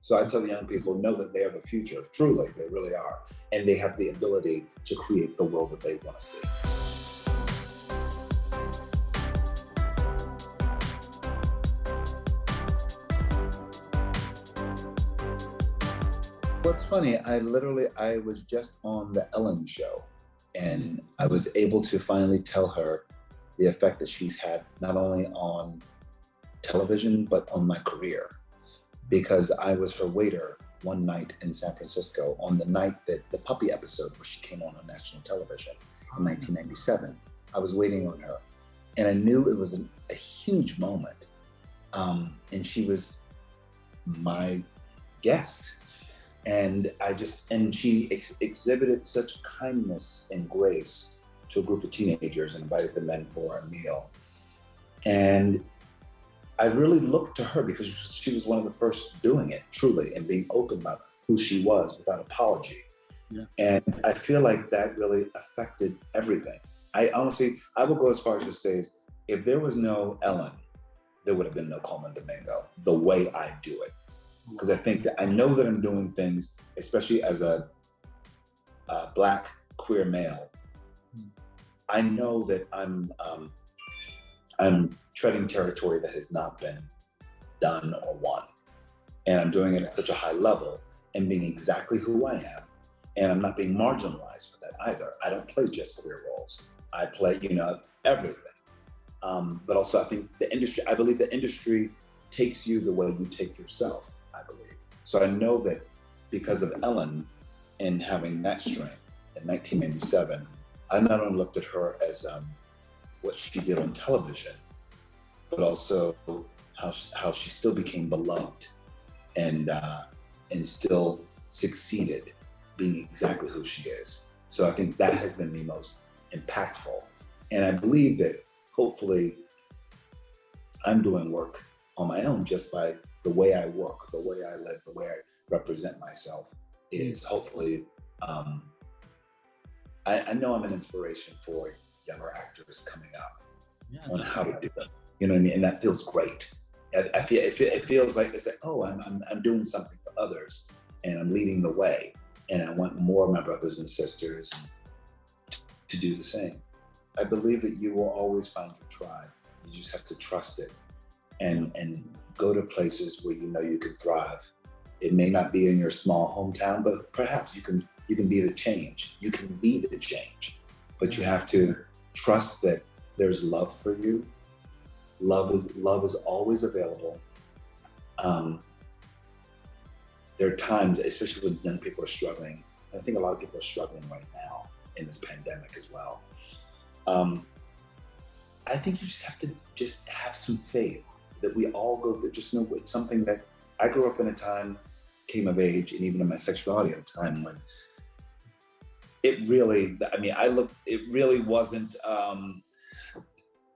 So I tell young people, know that they are the future. Truly, they really are. And they have the ability to create the world that they want to see. What's funny, I was just on the Ellen show, and I was able to finally tell her the effect that she's had not only on television, but on my career. Because I was her waiter one night in San Francisco on the night that the puppy episode where she came on national television in 1997. I was waiting on her, and I knew it was a huge moment. And she was my guest. And she exhibited such kindness and grace to a group of teenagers and invited the men for a meal. And I really looked to her because she was one of the first doing it, truly, and being open about who she was without apology. Yeah. And I feel like that really affected everything. I will go as far as to say, if there was no Ellen, there would have been no Colman Domingo, the way I do it. Because I think that I know that I'm doing things, especially as a Black queer male. I know that I'm treading territory that has not been done or won. And I'm doing it at such a high level and being exactly who I am. And I'm not being marginalized for that either. I don't play just queer roles. I play, everything. But also I believe the industry takes you the way you take yourself, I believe. So I know that because of Ellen and having that strength in 1997, I not only looked at her as what she did on television, but also how she still became beloved and still succeeded being exactly who she is. So I think that has been the most impactful. And I believe that hopefully I'm doing work on my own just by the way I work, the way I live, the way I represent myself is hopefully, I know I'm an inspiration for younger actors coming up on how to do it. You know what I mean? And that feels great. It feels like it's like, oh, I'm doing something for others and I'm leading the way. And I want more of my brothers and sisters to do the same. I believe that you will always find your tribe. You just have to trust it and go to places where you know you can thrive. It may not be in your small hometown, but perhaps you can be the change. You can be the change, but you have to trust that there's love for you. Love is always available. There are times, especially when young people are struggling. I think a lot of people are struggling right now in this pandemic as well. I think you just have to have some faith that we all go through. Just know it's something that I grew up in a time, came of age, and even in my sexuality at a time when it really wasn't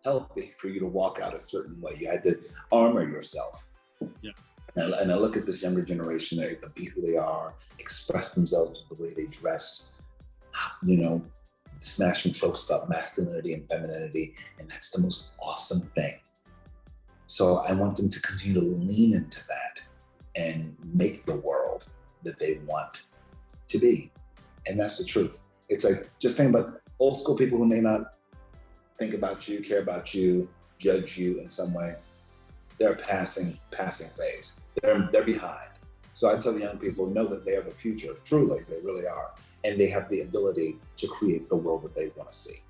healthy for you to walk out a certain way. You had to armor yourself. Yeah. And I look at this younger generation, they be who they are, express themselves the way they dress, smashing tropes about masculinity and femininity, and that's the most awesome thing. So I want them to continue to lean into that and make the world that they want to be. And that's the truth. It's like, just think about old school people who may not think about you, care about you, judge you in some way. They're passing phase. They're behind. So I tell young people, know that they are the future. Truly, they really are. And they have the ability to create the world that they want to see.